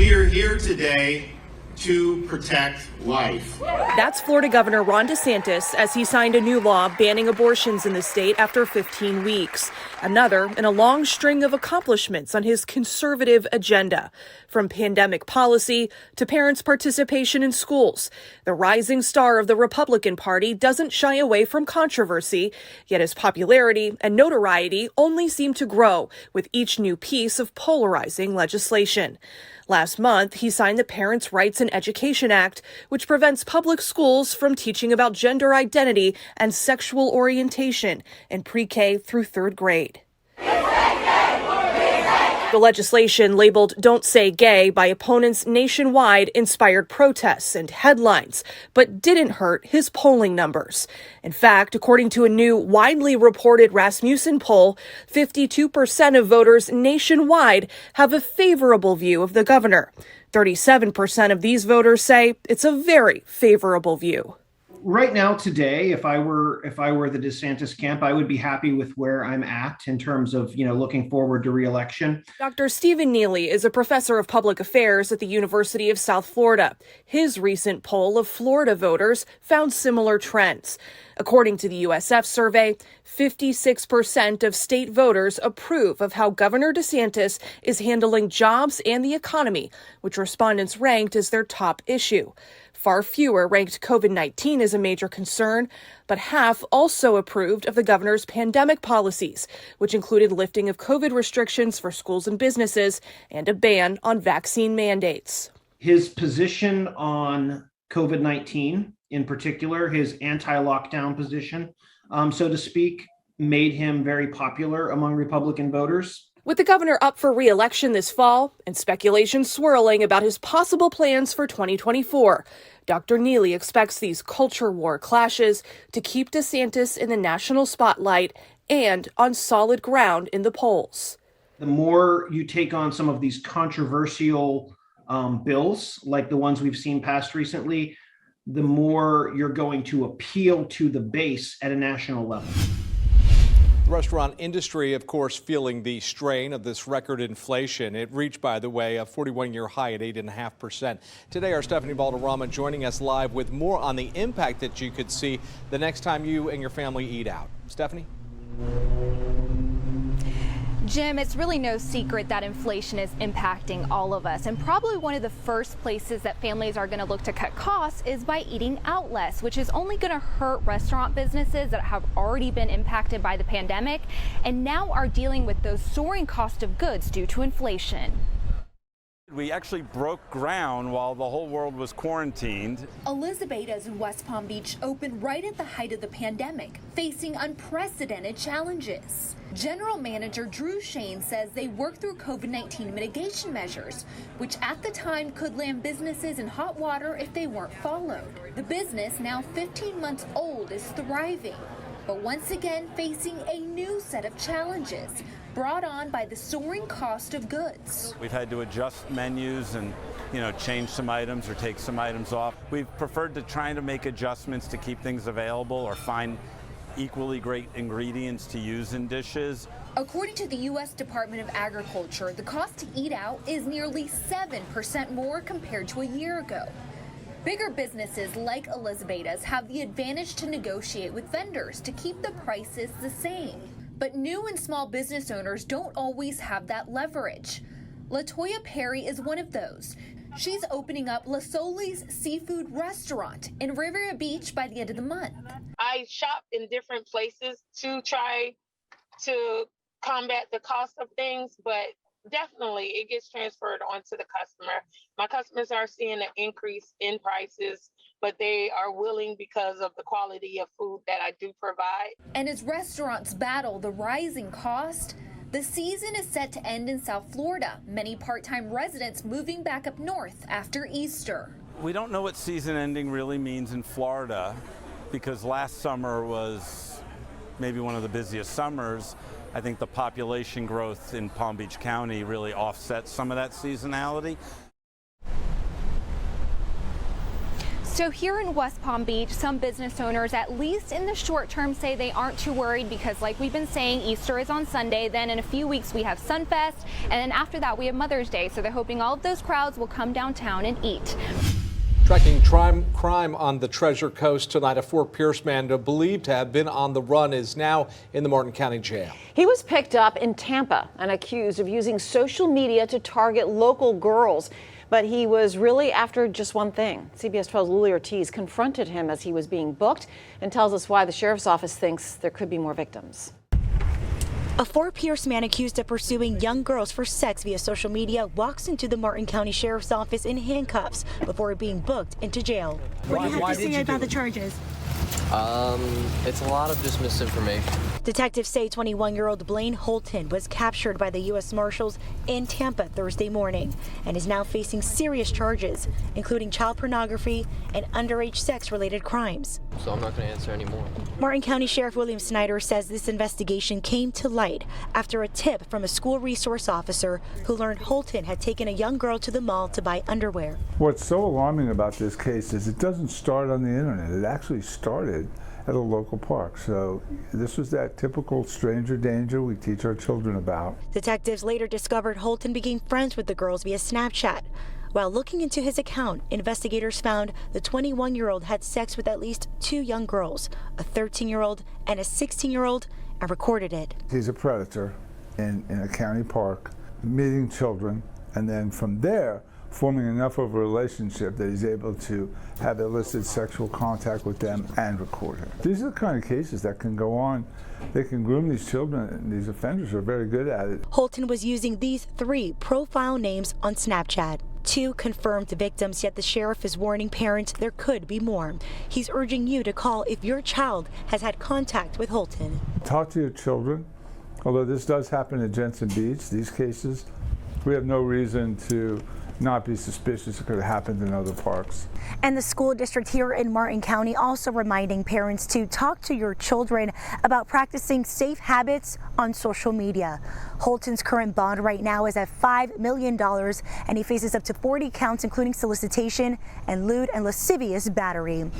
We are here today to protect life. That's Florida Governor Ron DeSantis as he signed a new law banning abortions in the state after 15 weeks. Another in a long string of accomplishments on his conservative agenda. From pandemic policy to parents' participation in schools, the rising star of the Republican Party doesn't shy away from controversy, yet his popularity and notoriety only seem to grow with each new piece of polarizing legislation. Last month, he signed the Parents' Rights in Education Act, which prevents public schools from teaching about gender identity and sexual orientation in pre-K through third grade. The legislation labeled Don't Say Gay by opponents nationwide inspired protests and headlines, but didn't hurt his polling numbers. In fact, according to a new widely reported Rasmussen poll, 52% of voters nationwide have a favorable view of the governor. 37% of these voters say it's a very favorable view. Right now, today, if I were the DeSantis camp, I would be happy with where I'm at in terms of, looking forward to re-election. Dr. Stephen Neely is a professor of public affairs at the University of South Florida. His recent poll of Florida voters found similar trends. According to the USF survey, 56% of state voters approve of how Governor DeSantis is handling jobs and the economy, which respondents ranked as their top issue. Far fewer ranked COVID-19 as a major concern, but half also approved of the governor's pandemic policies, which included lifting of COVID restrictions for schools and businesses and a ban on vaccine mandates. His position on COVID-19, in particular, his anti-lockdown position, so to speak, made him very popular among Republican voters. With the governor up for re-election this fall and speculation swirling about his possible plans for 2024, Dr. Neely expects these culture war clashes to keep DeSantis in the national spotlight and on solid ground in the polls. The more you take on some of these controversial bills, like the ones we've seen passed recently, the more you're going to appeal to the base at a national level. The restaurant industry, of course, feeling the strain of this record inflation. It reached, by the way, a 41-year high at 8.5%. Today, our Stephanie Balderrama joining us live with more on the impact that you could see the next time you and your family eat out. Stephanie? Jim, it's really no secret that inflation is impacting all of us, and probably one of the first places that families are going to look to cut costs is by eating out less, which is only going to hurt restaurant businesses that have already been impacted by the pandemic and now are dealing with those soaring cost of goods due to inflation. We actually broke ground while the whole world was quarantined. Elizabeth's in West Palm Beach opened right at the height of the pandemic, facing unprecedented challenges. General Manager Drew Shane says they worked through COVID-19 mitigation measures, which at the time could land businesses in hot water if they weren't followed. The business, now 15 months old, is thriving, but once again facing a new set of challenges brought on by the soaring cost of goods. We've had to adjust menus and, change some items or take some items off. We've preferred to try to make adjustments to keep things available or find equally great ingredients to use in dishes. According to the U.S. Department of Agriculture, the cost to eat out is nearly 7% more compared to a year ago. Bigger businesses like Elizabeth's have the advantage to negotiate with vendors to keep the prices the same. But new and small business owners don't always have that leverage. LaToya Perry is one of those. She's opening up La Soli's seafood restaurant in Riviera Beach by the end of the month. I shop in different places to try to combat the cost of things, but definitely it gets transferred onto the customer. My customers are seeing an increase in prices, but they are willing because of the quality of food that I do provide. And as restaurants battle the rising cost, the season is set to end in South Florida, many part-time residents moving back up north after Easter. We don't know what season ending really means in Florida because last summer was maybe one of the busiest summers. I think the population growth in Palm Beach County really offsets some of that seasonality. So here in West Palm Beach, some business owners, at least in the short term, say they aren't too worried because, like we've been saying, Easter is on Sunday. Then in a few weeks we have Sunfest, and then after that we have Mother's Day. So they're hoping all of those crowds will come downtown and eat. Tracking crime on the Treasure Coast tonight, a Fort Pierce man believed to have been on the run is now in the Martin County Jail. He was picked up in Tampa and accused of using social media to target local girls. But he was really after just one thing. CBS 12's Lily Ortiz confronted him as he was being booked and tells us why the sheriff's office thinks there could be more victims. A Fort Pierce man accused of pursuing young girls for sex via social media walks into the Martin County Sheriff's Office in handcuffs before being booked into jail. What do you have to say about the charges? It's a lot of just misinformation. Detectives say 21-year-old Blaine Holton was captured by the U.S. Marshals in Tampa Thursday morning and is now facing serious charges, including child pornography and underage sex-related crimes. So I'm not going to answer anymore. Martin County Sheriff William Snyder says this investigation came to light after a tip from a school resource officer who learned Holton had taken a young girl to the mall to buy underwear. What's so alarming about this case is it doesn't start on the internet. It actually started at a local park. So this was that typical stranger danger we teach our children about. Detectives later discovered Holton became friends with the girls via Snapchat. While looking into his account, investigators found the 21-year-old had sex with at least 2 young girls, a 13-year-old and a 16-year-old, and recorded it. He's a predator in a county park, meeting children, and then from there, forming enough of a relationship that he's able to have illicit sexual contact with them and record it. These are the kind of cases that can go on. They can groom these children, and these offenders are very good at it. Holton was using these 3 profile names on Snapchat. 2 confirmed victims, yet the sheriff is warning parents there could be more. He's urging you to call if your child has had contact with Holton. Talk to your children. Although this does happen at Jensen Beach, these cases, we have no reason to not be suspicious it could have happened in other parks. And the school district here in Martin County also reminding parents to talk to your children about practicing safe habits on social media. Holton's current bond right now is at $5 million, and he faces up to 40 counts, including solicitation and lewd and lascivious battery.